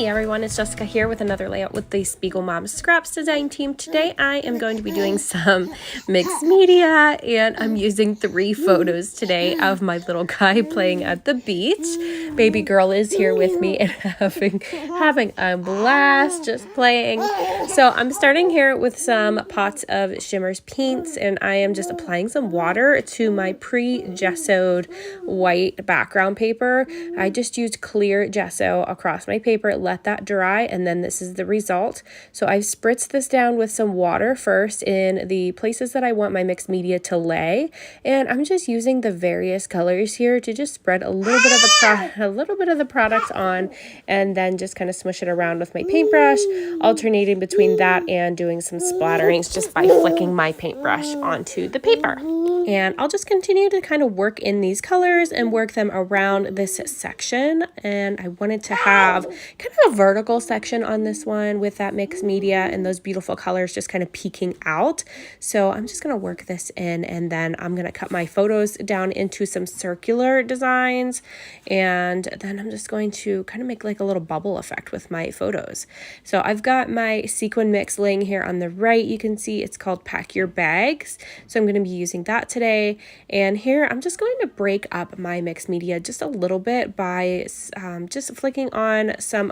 Hey everyone, it's Jessica here with another layout with the Spiegel Mom Scraps design team. Today I am going to be doing some mixed media, and I'm using 3 photos today of my little guy playing at the beach. Baby girl is here with me and having a blast just playing. So I'm starting here with some pots of Shimmerz paints, and I am just applying some water to my pre-gessoed white background paper. I just used clear gesso across my paper, let that dry, and then this is the result. So I've spritzed this down with some water first in the places that I want my mixed media to lay, and I'm just using the various colors here to just spread a little bit of the product on, and then just kind of smush it around with my paintbrush, alternating between that and doing some splatterings just by flicking my paintbrush onto the paper. And I'll just continue to kind of work in these colors and work them around this section. And I wanted to have kind of a vertical section on this one with that mixed media and those beautiful colors just kind of peeking out. So I'm just going to work this in, and then I'm going to cut my photos down into some circular designs. And then I'm just going to kind of make like a little bubble effect with my photos. So I've got my sequin mix laying here on the right. You can see it's called Pack Your Bags. So I'm going to be using that today. And here I'm just going to break up my mixed media just a little bit by just flicking on some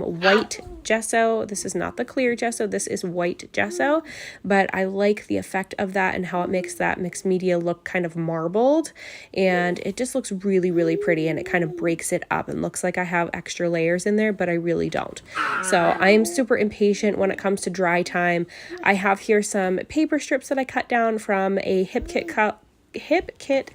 white gesso. This is not the clear gesso, this is white gesso, but I like the effect of that and how it makes that mixed media look kind of marbled, and it just looks really pretty, and it kind of breaks it up and looks like I have extra layers in there, but I really don't. So I am super impatient when it comes to dry time. I have here some paper strips that I cut down from a Hip Kit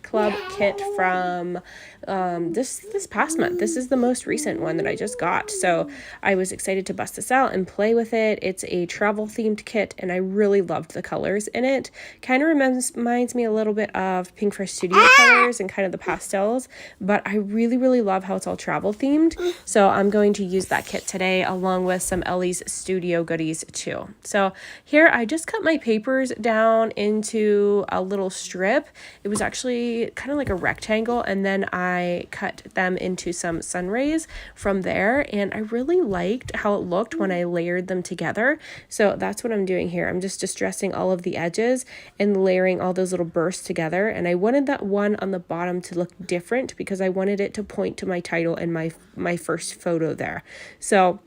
Club kit from this past month. This is the most recent one that I just got, so I was excited to bust this out and play with it. It's a travel themed kit, and I really loved the colors in it. Kind of reminds me a little bit of Pink Fresh Studio colors and kind of the pastels, but I really love how it's all travel themed. So I'm going to use that kit today along with some Elle's Studio goodies too. So here I just cut my papers down into a little strip. It was actually kind of like a rectangle, and then I cut them into some sun rays from there, and I really liked how it looked when I layered them together. So that's what I'm doing here. I'm just distressing all of the edges and layering all those little bursts together, and I wanted that one on the bottom to look different because I wanted it to point to my title and my first photo there. So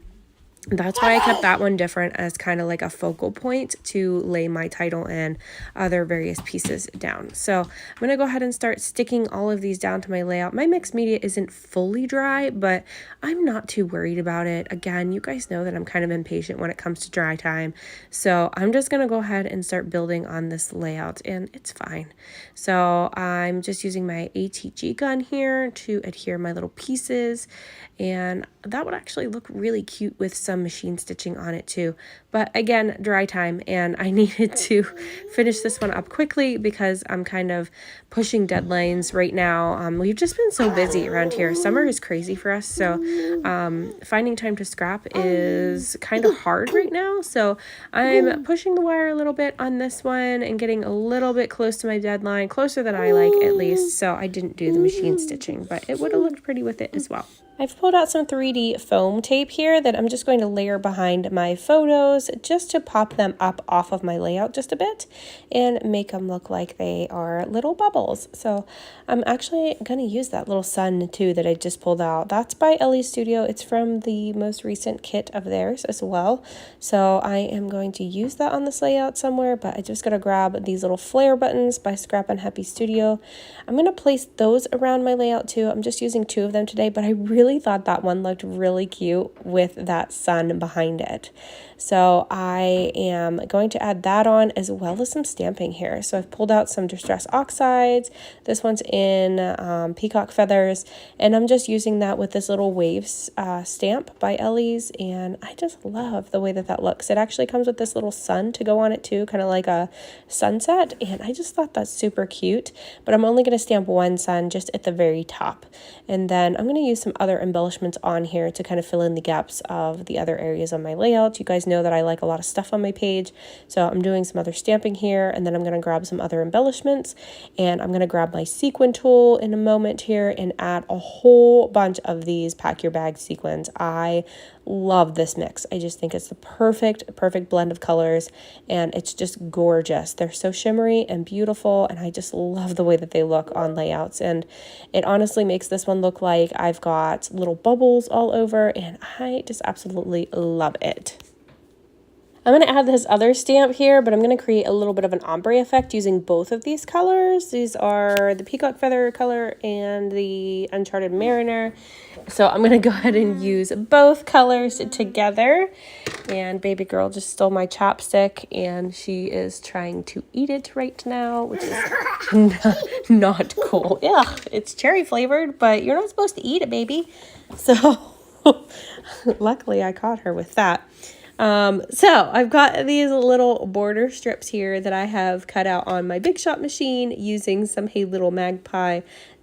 that's why I kept that one different as kind of like a focal point to lay my title and other various pieces down. So I'm going to go ahead and start sticking all of these down to my layout. My mixed media isn't fully dry, but I'm not too worried about it. Again, you guys know that I'm kind of impatient when it comes to dry time. So I'm just going to go ahead and start building on this layout, and it's fine. So I'm just using my ATG gun here to adhere my little pieces, and that would actually look really cute with some machine stitching on it too. But again, dry time, and I needed to finish this one up quickly because I'm kind of pushing deadlines right now. We've just been so busy around here. Summer is crazy for us, so finding time to scrap is kind of hard right now. So I'm pushing the wire a little bit on this one and getting a little bit close to my deadline, closer than I like at least. So I didn't do the machine stitching, but it would have looked pretty with it as well. I've pulled out some 3D foam tape here that I'm just going to layer behind my photos just to pop them up off of my layout just a bit and make them look like they are little bubbles. So I'm actually going to use that little sun too that I just pulled out. That's by Elle's Studio. It's from the most recent kit of theirs as well. So I am going to use that on this layout somewhere, but I just got to grab these little flare buttons by Scrap and Happy Studio. I'm going to place those around my layout too. I'm just using 2 of them today, but I really thought that one looked really cute with that sun behind it. So I am going to add that on as well as some stamping here. So I've pulled out some Distress Oxides. This one's in Peacock Feathers, and I'm just using that with this little waves stamp by Elle's, and I just love the way that that looks. It actually comes with this little sun to go on it too, kind of like a sunset, and I just thought that's super cute. But I'm only going to stamp one sun just at the very top, and then I'm going to use some other embellishments on here to kind of fill in the gaps of the other areas on my layout. You guys know that I like a lot of stuff on my page. So I'm doing some other stamping here, and then I'm going to grab some other embellishments, and I'm going to grab my sequin tool in a moment here and add a whole bunch of these pack your bag sequins. I love this mix. I just think it's the perfect blend of colors, and it's just gorgeous. They're so shimmery and beautiful, and I just love the way that they look on layouts, and it honestly makes this one look like I've got little bubbles all over, and I just absolutely love it. I'm going to add this other stamp here, but I'm going to create a little bit of an ombre effect using both of these colors. These are the peacock feather color and the Uncharted Mariner. So I'm going to go ahead and use both colors together. And baby girl just stole my chapstick, and she is trying to eat it right now, which is not cool. Yeah, it's cherry flavored, but you're not supposed to eat it, baby. So luckily I caught her with that. So I've got these little border strips here that I have cut out on my Big Shot machine using some Hey Little Magpie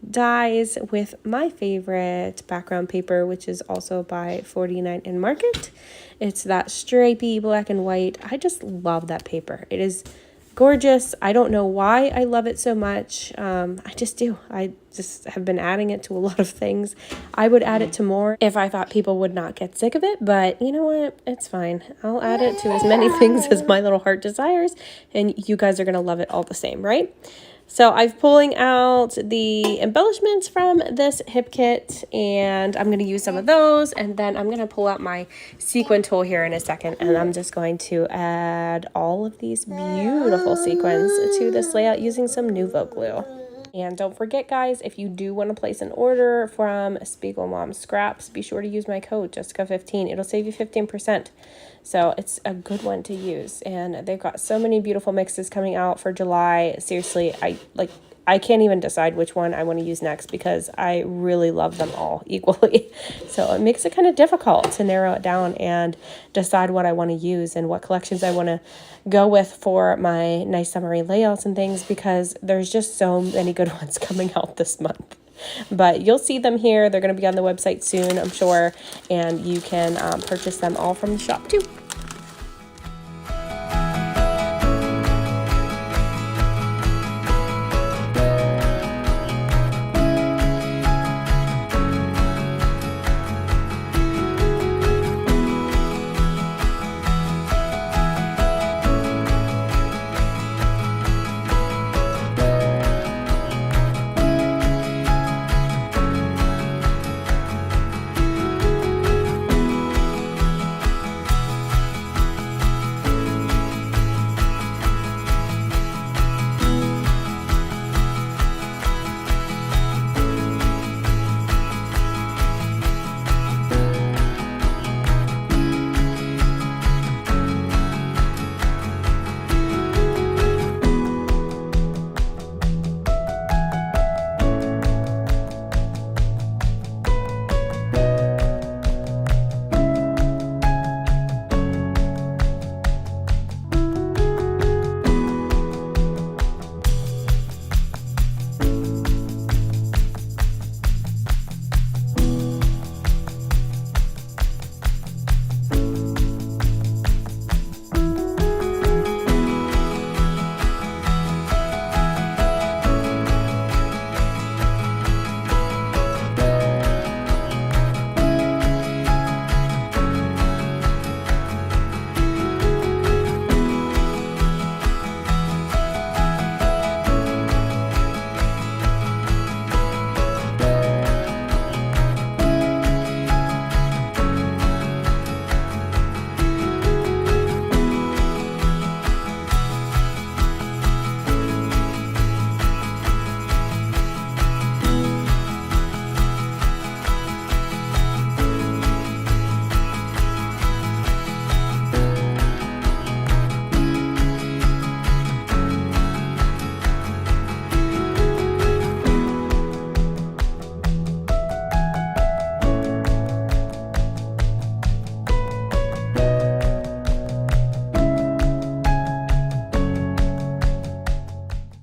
dies with my favorite background paper, which is also by 49 in Market. It's that stripy black and white. I just love that paper. It is gorgeous. I don't know why I love it so much. I just do. I just have been adding it to a lot of things. I would add it to more if I thought people would not get sick of it, but you know what? It's fine. I'll add it to as many things as my little heart desires, and you guys are going to love it all the same, right? So I'm pulling out the embellishments from this hip kit, and I'm going to use some of those, and then I'm going to pull out my sequin tool here in a second, and I'm just going to add all of these beautiful sequins to this layout using some Nuvo glue. And don't forget, guys, if you do want to place an order from Spiegel Mom Scraps, be sure to use my code Jessica15. It'll save you 15%. So it's a good one to use. And they've got so many beautiful mixes coming out for July. Seriously, I can't even decide which one I want to use next because I really love them all equally. So it makes it kind of difficult to narrow it down and decide what I want to use and what collections I want to go with for my nice summery layouts and things, because there's just so many good ones coming out this month. But you'll see them here. They're going to be on the website soon, I'm sure, and you can purchase them all from the shop too.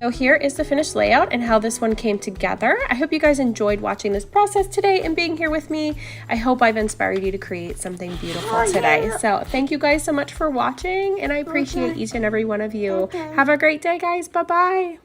So here is the finished layout and how this one came together. I hope you guys enjoyed watching this process today and being here with me. I hope I've inspired you to create something beautiful today. So thank you guys so much for watching, and I appreciate each and every one of you. Have a great day, guys. Bye-bye.